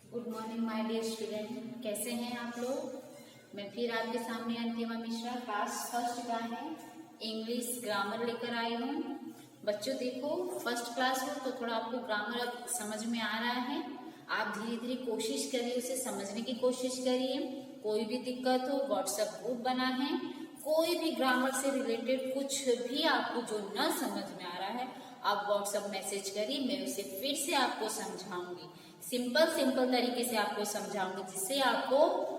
Good morning my dear student, कैसे हैं आप लोग। मैं फिर आपके सामने अंतिमा मिश्रा क्लास फर्स्ट का है इंग्लिश ग्रामर लेकर आई हूँ। बच्चों देखो, फर्स्ट क्लास हो तो थोड़ा आपको ग्रामर अब समझ में आ रहा है। आप धीरे धीरे कोशिश करिए, उसे समझने की कोशिश करिए। कोई भी दिक्कत हो व्हाट्सएप ग्रुप बना है, कोई भी ग्रामर से रिलेटेड कुछ भी आपको जो न समझ में आ रहा है आप व्हाट्सएप मैसेज करिए, मैं उसे फिर से आपको समझाऊंगी। सिंपल तरीके से आपको समझाऊंगी जिससे आपको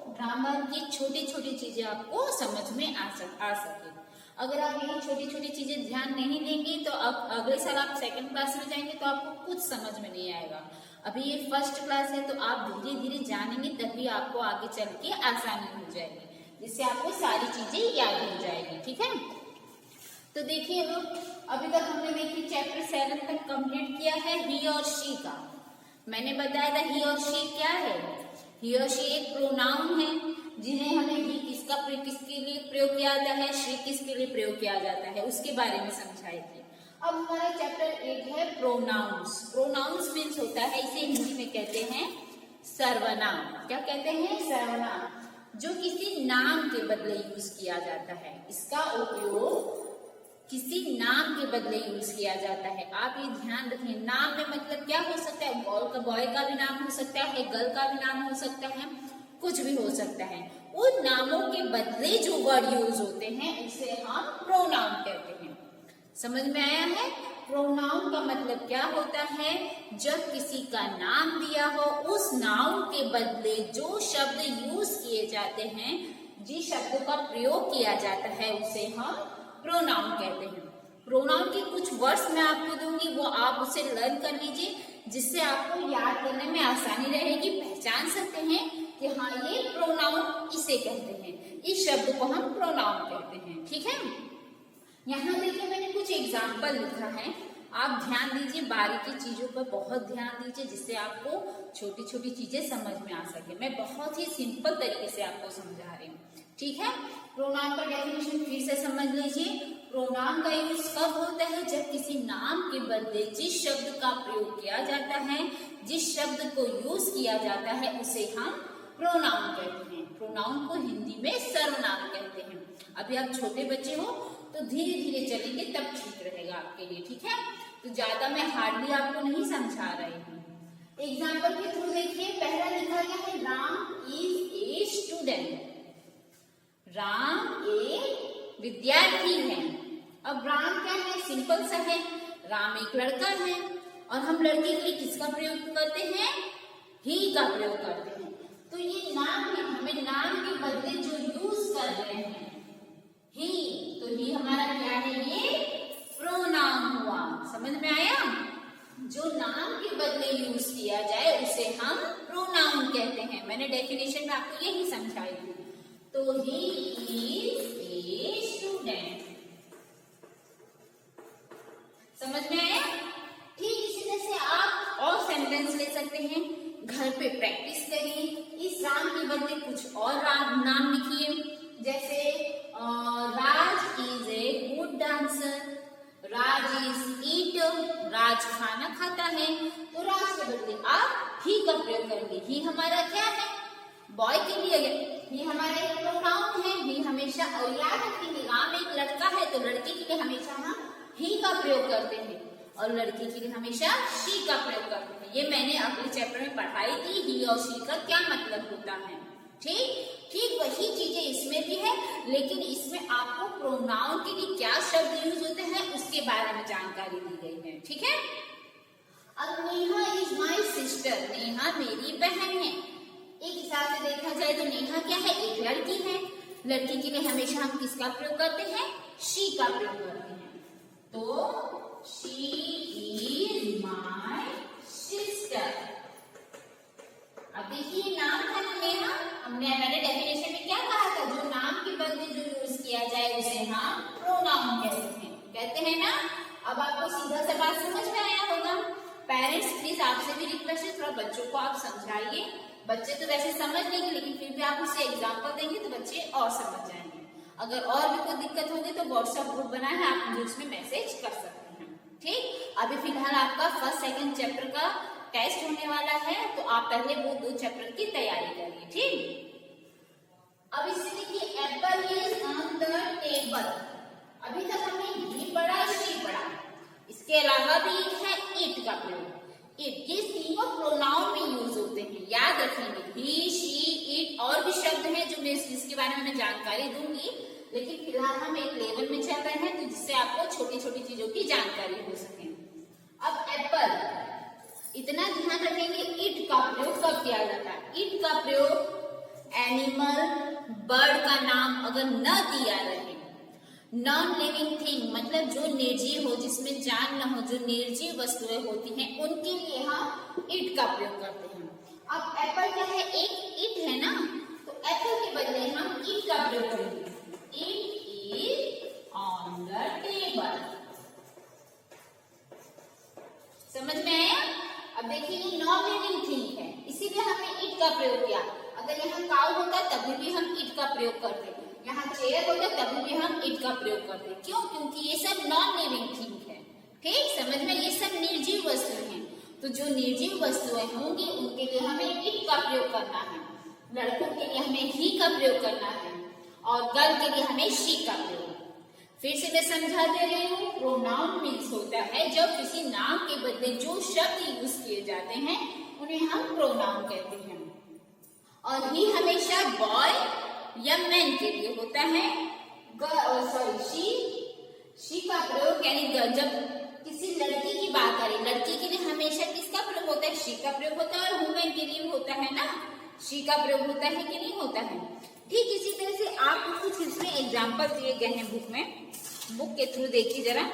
ग्रामर की छोटी छोटी चीजें आपको समझ में आ सके। अगर आप ये छोटी छोटी चीजें ध्यान नहीं देंगे तो अब अगले साल आप सेकंड क्लास में जाएंगे तो आपको कुछ समझ में नहीं आएगा। अभी ये फर्स्ट क्लास है तो आप धीरे धीरे जानेंगे तभी आपको आगे चल के आसानी हो जाएगी, जिससे आपको सारी चीजें याद हो जाएगी। ठीक है, तो देखिए लोग, अभी तक हमने देखिए चैप्टर 7 तक कंप्लीट किया है ही और शी का। मैंने बताया था ही और शी क्या है। ही और शी एक प्रोनाउन है जिन्हें हमें ही किसके लिए प्रयोग किया जाता है, शी किसके लिए प्रयोग किया जाता है, उसके बारे में समझाई थी। अब हमारा चैप्टर 8 है प्रोनाउंस। प्रोनाउंस मीन्स होता है, इसे हिंदी में कहते हैं सर्वनाम। क्या कहते हैं? सर्वनाम, जो किसी नाम के बदले यूज किया जाता है। इसका उपयोग किसी नाम के बदले यूज किया जाता है। आप ये ध्यान रखें, नाम में मतलब क्या हो सकता है, बॉय का भी नाम हो सकता है, गर्ल का भी नाम हो सकता है, कुछ भी हो सकता है। उन नामों के बदले जो वर्ड यूज होते हैं उसे हम प्रोनाउन कहते हैं। समझ में आया है? प्रोनाउन का मतलब क्या होता है, जब किसी का नाम दिया हो उस नाउन के बदले जो शब्द यूज किए जाते हैं, जिस शब्द का प्रयोग किया जाता है उसे हम प्रोनाउन कहते हैं। प्रोनाउन के कुछ वर्ड्स मैं आपको दूंगी, वो आप उसे लर्न कर लीजिए जिससे आपको याद करने में आसानी रहेगी। पहचान सकते हैं कि हाँ ये प्रोनाउन इसे कहते हैं, इस शब्द को हम प्रोनाउन कहते हैं। ठीक है, यहाँ देखिए मैंने कुछ एग्जाम्पल लिखा है, आप ध्यान दीजिए, बारीकी चीजों पर बहुत ध्यान दीजिए जिससे आपको छोटी छोटी चीजें समझ में आ सके। मैं बहुत ही सिंपल तरीके से आपको समझा रही हूँ। ठीक है, प्रोनाउन का डेफिनेशन फिर से समझ लीजिए। प्रोनाउन का यूज कब होता है, जब किसी नाम के बदले जिस शब्द का प्रयोग किया जाता है, जिस शब्द को यूज किया जाता है उसे हम प्रोनाउन कहते हैं। प्रोनाउन को हिंदी में सर्वनाम कहते हैं। अभी आप छोटे बच्चे हो तो धीरे धीरे चलेंगे तब ठीक रहेगा आपके लिए। ठीक है, तो ज्यादा मैं हार्डली आपको नहीं समझा रही हूँ। एग्जाम्पल के थ्रू देखिए, पहला लिखा गया है Ram is a student. Ram एक विद्यार्थी है। अब राम क्या है, सिंपल सा है, राम एक लड़का है और हम लड़के के लिए किसका प्रयोग करते हैं, ही का प्रयोग करते हैं। तो ये नाम है, हमें नाम के बदले जो यूज कर रहे हैं ही, तो ही हमारा क्या है, ये प्रोनाउन हुआ। समझ में आया? जो नाम के बदले यूज किया जाए उसे हम प्रोनाउन कहते हैं। मैंने डेफिनेशन में आपको यही समझाई थी। तो ही इज ए स्टूडेंट। समझ में आया? ठीक इसी तरह से आप और सेंटेंस ले सकते हैं। घर पे प्रैक्टिस करिए, इस राम के बदले कुछ और नाम लिखिए, जैसे Raj is a good dancer, Raj is eater, Raj खाना खाता है। तो राज के बदले आप ही का प्रयोग करेंगे। ही हमारा क्या है, बॉय के लिए ये हमारा एक प्रोनाउन है। ही हमेशा, और याद रखेंगे राम एक लड़का है तो लड़के के लिए हमेशा हम ही का प्रयोग करते हैं और लड़की के लिए हमेशा शी का प्रयोग करते हैं। ये मैंने अगले चैप्टर में पढ़ाई थी, ही और शी का क्या मतलब होता है। ठीक वही चीजें इसमें भी है, लेकिन इसमें आपको प्रोनाउन के लिए क्या शब्द यूज होते हैं उसके बारे में जानकारी दी गई है। ठीक है, अब Neha is my sister. Neha मेरी बहन है। एक हिसाब से देखा जाए तो नेहा क्या है, एक लड़की है। लड़की के लिए हमेशा हम किसका प्रयोग करते हैं, शी का प्रयोग करते हैं। तो शी इज माई सिस्टर। अब देखिए नाम था ना नेहा, मैंने डेफिनेशन में क्या कहा था, जो नाम के बदले जो यूज किया जाए उसे हम प्रोनाउन कहते हैं ना। अब आपको सीधा सा बात समझ में आया होगा। पेरेंट्स प्लीज आपसे भी रिक्वेस्ट है, थोड़ा बच्चों को आप समझाइए। बच्चे तो वैसे समझ लेंगे लेकिन फिर भी आप उसे एग्जाम्पल देंगे तो बच्चे और समझ जाएंगे। अगर और भी कोई दिक्कत होगी तो व्हाट्सएप ग्रुप बना है, आप मुझे उसमें मैसेज कर सकते हैं। ठीक, अभी फिलहाल आपका फर्स्ट सेकंड चैप्टर का टेस्ट होने वाला है, तो आप पहले वो 2 चैप्टर की तैयारी करिए, ठीक। अब इससे देखिए Apple is on the table. अभी तक हमने ही पढ़ा, शी पढ़ा, इसके अलावा भी है इट का प्रयोग। इट, ये तीनों प्रोनाउन में यूज होते हैं, याद रखेंगे। ही, शी, इट और भी शब्द हैं जो मैं इसके बारे में मैं जानकारी दूंगी, लेकिन फिलहाल हम एक लेवल में चल रहे हैं, तो जिससे आपको छोटी छोटी चीजों की जानकारी हो सके। अब एप्पल, इतना ध्यान रखेंगे इट का प्रयोग कब किया जाता है। इट का प्रयोग एनिमल, बर्ड का नाम अगर न दिया रहे, नॉन लिविंग थिंग मतलब जो निर्जीव हो, जिसमें जान न हो, जो निर्जीव वस्तुएं होती हैं, उनके लिए हम इट का प्रयोग करते हैं। अब एप्पल क्या है, एक इट है ना, तो एप्पल के बदले हम इट का प्रयोग करेंगे। It is on the table. समझ में आया। अब देखिए ये नॉन लिविंग थिंग है, इसीलिए हमने इट का प्रयोग किया। अगर यहाँ काऊ होता तभी भी हम इट का प्रयोग करते, यहाँ चेयर होता तभी भी हम इट का प्रयोग करते। क्यों? क्योंकि ये सब नॉन लिविंग थिंग है, ठीक, समझ में। ये सब निर्जीव वस्तुएं हैं, तो जो निर्जीव वस्तुएं होंगी उनके लिए हमें इट का प्रयोग करना है। लड़कों के लिए हमें ही का प्रयोग करना है, और गर्ल के लिए हमें शी का प्रयोग। फिर से मैं समझा दे रही हूँ, प्रोनाउन मीन्स होता है जब किसी नाम के बदले जो शब्द यूज किए जाते हैं उन्हें हम प्रोनाउन कहते हैं। और ही हमेशा बॉय या मैन के लिए होता है। शी का प्रयोग यानी जब किसी लड़की की बात करें, लड़की के लिए हमेशा किसका प्रयोग होता है, शी का प्रयोग होता है। और वुमेन के लिए होता है ना, शी का प्रयोग होता है कि नहीं होता है। ठीक इसी तरह से आपको कुछ इसमें एग्जाम्पल दिए गए हैं बुक में, बुक के थ्रू देखिए जरा।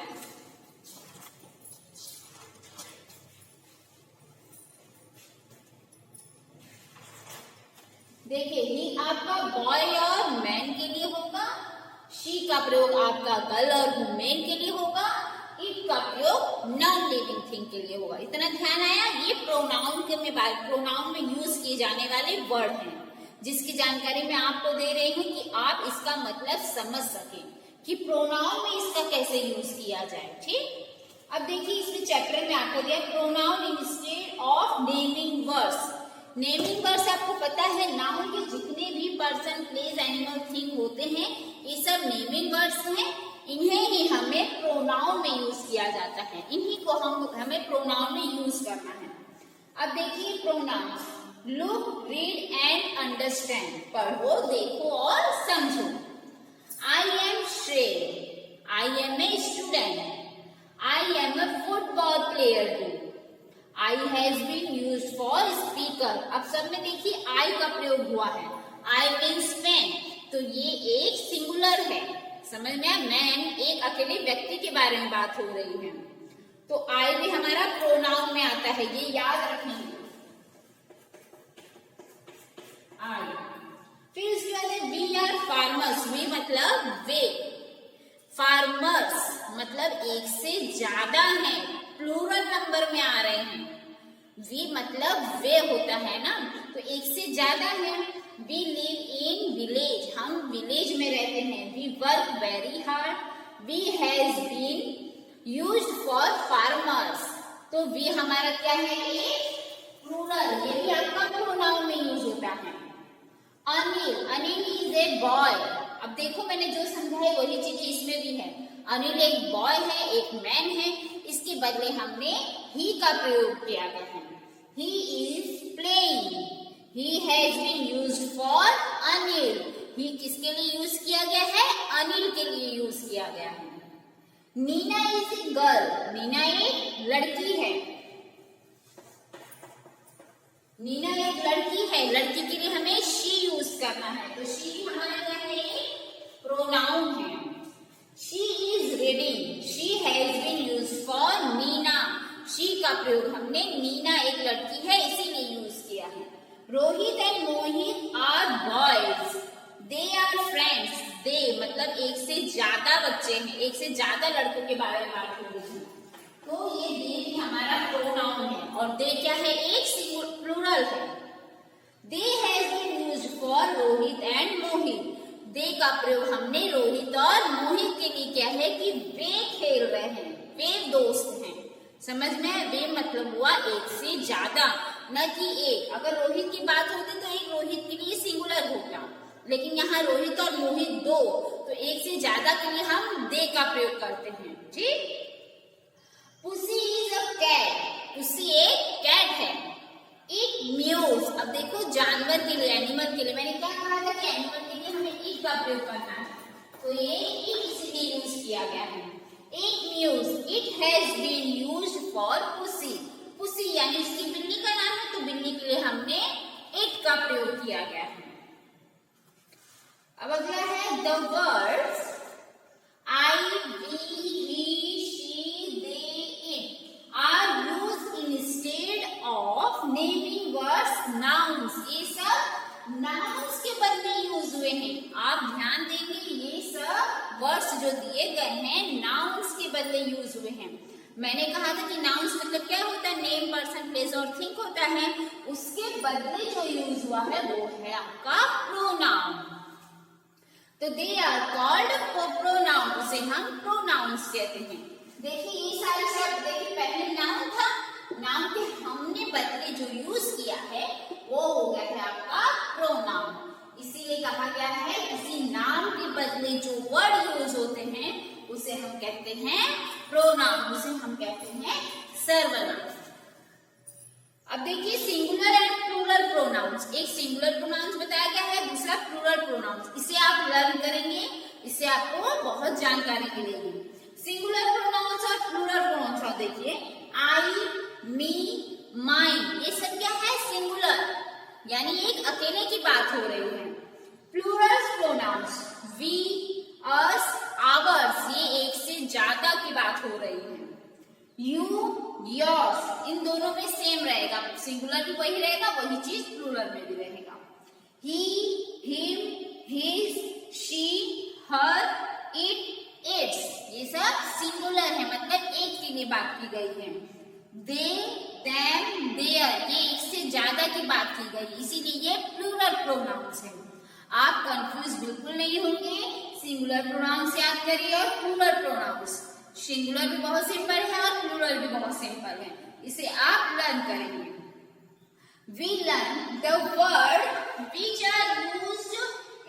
देखिए ही आपका बॉय और मैन के लिए होगा, शी का प्रयोग आपका गर्ल और वुमेन के लिए होगा, इट का प्रयोग नॉन लिविंग थिंग के लिए होगा। इतना ध्यान आया। ये प्रोनाउन में यूज किए जाने वाले वर्ड हैं, जिसकी जानकारी मैं आपको दे रही हूँ कि आप इसका मतलब समझ सकें कि प्रोनाउन में इसका कैसे यूज किया जाए, ठीक। अब देखिए इसमें चैप्टर में आपको दिया pronoun instead of naming words. Naming words आपको पता है, नाउन के जितने भी पर्सन, प्लेस, एनिमल, थिंग होते हैं, ये सब नेमिंग वर्ड्स हैं। इन्हें ही हमें प्रोनाउन में यूज किया जाता है, इन्हीं को हमें प्रोनाउन में यूज करना है। अब देखिए pronoun, look, read and understand, पढ़ो, देखो और समझो। I am Shrey, I am a student, I am a football player too, I has been used for speaker. अब सब में देखिए आई का प्रयोग हुआ है। आई मीन्स मैन, तो ये एक सिंगुलर है, समझ में आया। मैन एक अकेले व्यक्ति के बारे में बात हो रही है, तो आई भी हमारा प्रोनाउन में आता है, ये याद रखेंगे। आई, फिर उसके बाद वी आर फार्मर्स, वी मतलब वे, फार्मर्स मतलब एक से ज्यादा हैं, प्लूरल नंबर में आ रहे हैं। वी मतलब वे होता है ना, तो एक से ज्यादा है। वी लिव इन विलेज, हम विलेज में रहते हैं। We work very hard, we has been used for farmers, तो वी हमारा क्या है, ये प्लूरल, ये भी आपका प्रोनाउन में यूज होता है। Anil, Anil is a boy. अब देखो मैंने जो समझाई वही चीजें इसमें भी है। अनिल एक बॉय है, एक मैन है, इसके बदले हमने ही का प्रयोग किया गया है। He is playing, he has been used for Anil, he किसके लिए यूज किया गया है, अनिल के लिए यूज किया गया है। Nina is a girl, Nina एक लड़की है, नीना एक लड़की है, लड़की के लिए हमें शी यूज करना है, तो शी हमारा क्या है, प्रोनाउन है। She is reading, she has been used for Nina, she का प्रयोग हमने नीना एक लड़की है इसीलिए यूज किया है। Rohit and Mohit are boys, they are friends, they मतलब एक से ज्यादा बच्चे हैं, एक से ज्यादा लड़कों के बारे में बात हो रही है, तो ये दे भी हमारा प्रोनाउन है। और दे क्या है, एक सिंगुलर प्लूरल है। They has been used for Rohit and Mohit, they का प्रयोग हमने रोहित और मोहित के लिए किया है कि वे खेल रहे हैं, वे दोस्त हैं, समझ में? वे मतलब हुआ एक से ज्यादा, न कि एक। अगर रोहित की बात होती तो एक रोहित के लिए सिंगुलर होता, लेकिन यहाँ रोहित और मोहित दो, तो एक से ज्यादा के लिए हम दे का प्रयोग करते हैं। ठीक। Pussy is a cat, pussy एक कैट है। इट म्यूज, अब देखो जानवर के लिए, एनिमल के लिए, मैंने क्या कहा था कि एनिमल के लिए हमें इट का प्रयोग करना है, तो ये इट इसीलिए यूज किया गया है। It mews, it has been used for pussy, pussy यानी उसकी बिल्ली का नाम है, तो बिल्ली के लिए हमने इट का प्रयोग किया गया है। अब अगला है the words I, we, he, she, they, it are used instead of naming words nouns. ये सब नाउन्स के बदले यूज हुए हैं। आप ध्यान देंगे ये सब वर्ड्स जो दिए गए हैं नाउन्स के बदले यूज हुए हैं। मैंने कहा था कि नाउन्स मतलब क्या होता है, नेम, पर्सन, प्लेस और थिंग होता है। उसके बदले जो यूज हुआ है वो है आपका प्रोनाउन। तो दे आर कॉल्ड प्रोनाउन, उसे हम प्रोनाउंस कहते हैं। देखिए ये सारे शब्द, देखिए पहले नाउन था, नाउन के हमने बदले जो यूज किया है वो हो गया है आपका प्रोनाउन। इसीलिए कहा गया है किसी नाम के बदले जो वर्ड यूज होते हैं उसे हम कहते हैं प्रोनाउन, उसे हम कहते हैं सर्वनाम। अब देखिए सिंगुलर एंड प्लूरल प्रोनाउंस, एक सिंगुलर प्रोनाउंस बताया गया है, दूसरा प्लूरल प्रोनाउंस। इसे आप लर्न करेंगे, इससे आपको बहुत जानकारी मिलेगी। सिंगुलर प्रोनाउंस और प्लूरल प्रोनाउंस, और देखिए आई, मी, माइन, ये सब क्या है, सिंगुलर, यानी एक अकेले की बात हो रही है। Plural pronouns we, us, ours, ये एक से ज्यादा की बात हो रही है। यू, योर्स, इन दोनों में सेम रहेगा, सिंगुलर भी वही रहेगा, वही चीज प्लूरल में भी रहेगा। He, him, his, she, her, it, its, ये सब सिंगुलर है, मतलब एक के लिए बात की गई है। दे, देम, देयर, ये एक से ज्यादा की बात की गई, इसीलिए ये प्लूरल प्रोनाउंस है। आप कंफ्यूज बिल्कुल नहीं होंगे, सिंगुलर प्रोनाउंस याद करिए और प्लूरल प्रोनाउंस। सिंगुलर भी बहुत सिंपल है और प्लूरल भी बहुत सिंपल है, इसे आप लर्न करेंगे। We learn the word which are used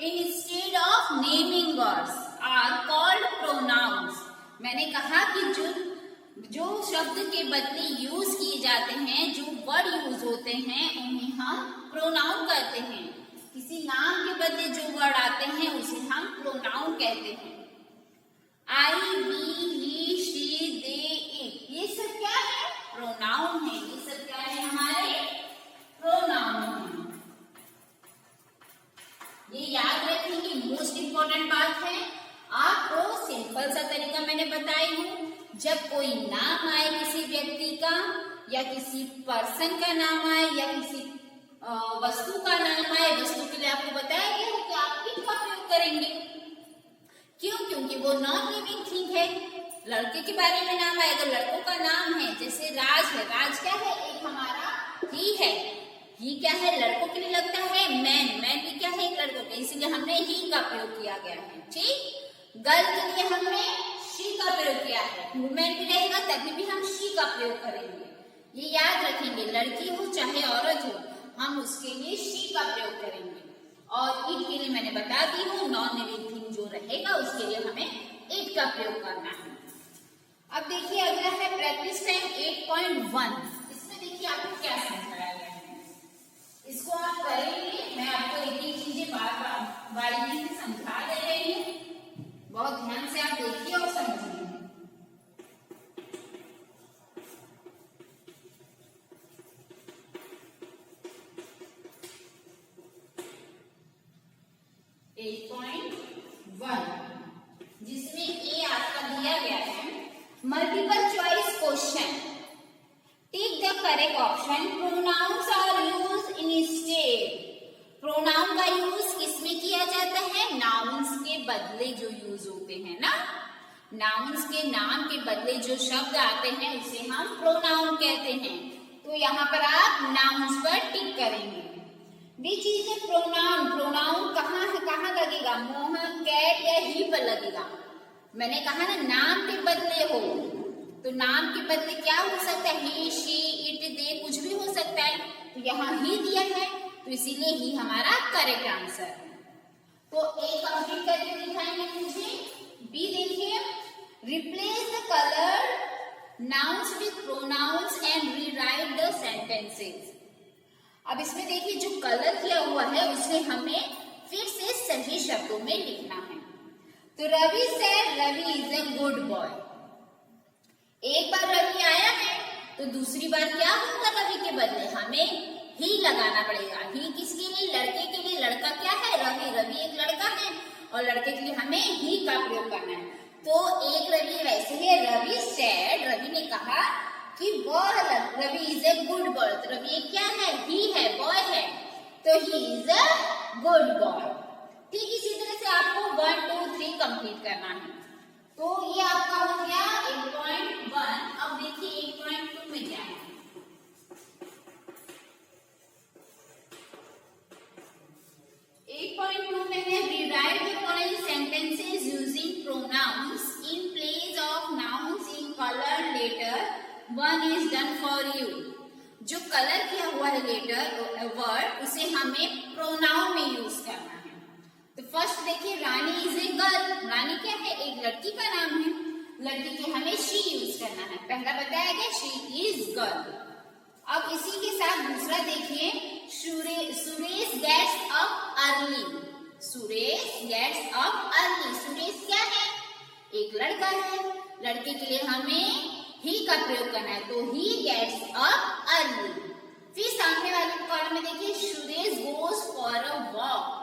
instead of naming words are called pronouns. मैंने कहा कि जो शब्द के बदले यूज किए जाते हैं, जो वर्ड यूज होते हैं, उन्हें हम प्रोनाउन कहते हैं। किसी नाम के बदले जो वर्ड आते हैं उसे हम प्रोनाउन कहते हैं। I, we, he, she, they, it, ये सब क्या है, प्रोनाउन है। ये सब क्या है, हमारे प्रोनाउन है। ये याद रखने की मोस्ट इंपॉर्टेंट बात है। आपको सिंपल सा तरीका मैंने बताई हूँ, जब कोई नाम आए किसी व्यक्ति का या किसी पर्सन का नाम आए या किसी वस्तु का नाम आए, वस्तु के लिए आपको बताया गया है कि आप इट का प्रयोग करेंगे। क्यों? क्योंकि वो नॉन लिविंग थिंग है। लड़के के बारे में नाम आएगा, लड़कों का नाम है, जैसे राज है, राज क्या है, एक हमारा ही है। ही क्या है, लड़कों के लिए लगता है, मैन, मैन भी क्या है, लड़कों के, इसीलिए हमने ही का प्रयोग किया गया है। ठीक। गर्ल के लिए हमने शी का प्रयोग किया है, वुमेन भी रहेगा तभी भी हम शी का प्रयोग करेंगे। ये याद रखेंगे, लड़की हो चाहे औरत हो, हम उसके लिए शी का प्रयोग करेंगे। और इट के लिए मैंने बता दी हूँ, नॉन लिविंग थिंग जो रहेगा उसके लिए हमें इट का प्रयोग करना है। अब देखिए अगला है प्रैक्टिस टाइम 8.1। इसमें देखिए आपको क्या समझाया गया है, इसको आप करेंगे। मैं आपको एक एक चीजें बारीकी से समझा दे रही हूँ, बहुत ध्यान से आप देखिए और समझिए। 8.1 जिसमें ए आपका दिया गया है multiple choice question. Tick the correct option. Pronouns are used instead. Pronoun का यूज किसमें किया जाता है, नाउन्स के बदले जो यूज होते हैं ना, नाउन्स के नाम के बदले जो शब्द आते हैं उसे हम प्रोनाउन कहते हैं। तो यहाँ पर आप नाउन्स पर टिक करेंगे। Which is a pronoun. Pronoun कहाँ है, कहाँ लगेगा, मोहन, कैट या ही पर लगेगा। मैंने कहा ना नाम के बदले हो, तो नाम के बदले क्या हो सकता है, ही, शी, इट, दे, कुछ भी हो सकता है। तो यहाँ ही दिया है तो इसीलिए ही हमारा करेक्ट आंसर है। तो ए कंप्लीट करके दिखाएंगे मुझे। बी देखिए, replace the colour nouns with pronouns and rewrite the sentences. अब इसमें देखिए जो कलर किया हुआ है उसे हमें फिर से सही शब्दों में लिखना है। तो Ravi said Ravi is a good boy. एक बार रवि आया है तो दूसरी बार क्या होगा, रवि के बदले हमें ही लगाना पड़ेगा। ही किसके लिए, लड़के के लिए। लड़का क्या है, रवि। रवि एक लड़का है और लड़के के लिए हमें ही का प्रयोग करना है। तो एक रवि वैसे ही, रवि सेड, रवि ने कहा कि वह Ravi is a good boy. तो रवि क्या है, ही है, बॉय है, तो he is a good boy. ठीक इसी तरह से आपको 1, 2, 3 कंप्लीट करना है। तो ये आपका हो गया 8.1। अब देखिए 8.2 में क्या है। 8.2 में है rewrite the following sentences using pronouns in place of nouns in colour letter. 1 is done for you. जो कलर किया हुआ है लेटर वर्ड उसे हमें प्रोनाउन में यूज करना है। तो फर्स्ट देखिए, रानी इज ए गर्ल। रानी क्या है, एक लड़की का नाम है। लड़की के हमें शी यूज करना है। पहला बताया गया शी इज गर्ल। अब इसी के साथ दूसरा देखिए, Suresh gets up early. Suresh gets up early. Suresh क्या है, एक लड़का है। लड़के के लिए हमें ही का प्रयोग करना है, तो ही गेट्स अप अर्ली। फिर सामने वाले कॉलम में देखिए, Suresh goes for a walk.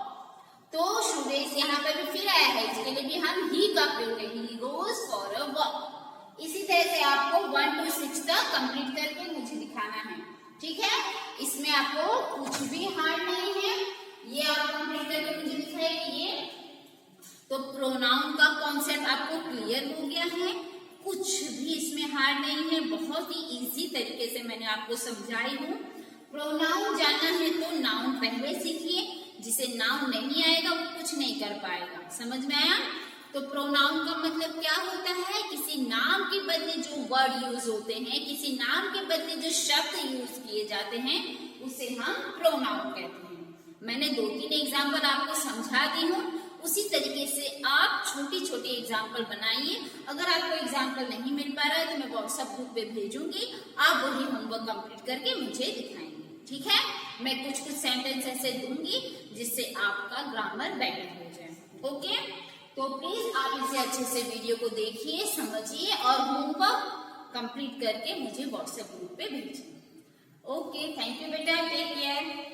तो सुरेश यहाँ पर भी फिर आया है, इसके लिए भी हम ही का प्रयोग करेंगे, he goes for a walk. इसी तरह से आपको 1 to 6 तक कंप्लीट करके मुझे दिखाना है। ठीक है, इसमें आपको कुछ भी हार्ड नहीं है, ये आप कंप्लीट करके मुझे दिखाएंगे। तो प्रोनाउन का कॉन्सेप्ट आपको क्लियर हो गया है, कुछ भी इसमें हार्ड नहीं है, बहुत ही इजी तरीके से मैंने आपको समझाई हूँ। प्रोनाउन जानना है तो नाउन पहले सीखिए, जिसे नाउन नहीं आएगा वो कुछ नहीं कर पाएगा। समझ में आया? तो प्रोनाउन का मतलब क्या होता है, किसी नाम के बदले जो वर्ड यूज होते हैं, किसी नाम के बदले जो शब्द यूज किए जाते हैं उसे हम प्रोनाउन कहते हैं। मैंने 2-3 एग्जाम्पल आपको समझा दी हूँ, उसी तरीके से आप छोटी छोटी एग्जाम्पल बनाइए। अगर आपको एग्जाम्पल नहीं मिल पा रहा है तो मैं व्हाट्सएप ग्रुप पे भेजूंगी, आप वही होमवर्क कंप्लीट करके मुझे दिखाएंगे। ठीक है, मैं कुछ सेंटेंस ऐसे दूंगी जिससे आपका ग्रामर बेटर हो जाए। ओके, तो प्लीज आप इसे अच्छे से वीडियो को देखिए, समझिए और होमवर्क कंप्लीट करके मुझे व्हाट्सएप ग्रुप पे भेजिए। ओके, थैंक यू बेटा, टेक केयर।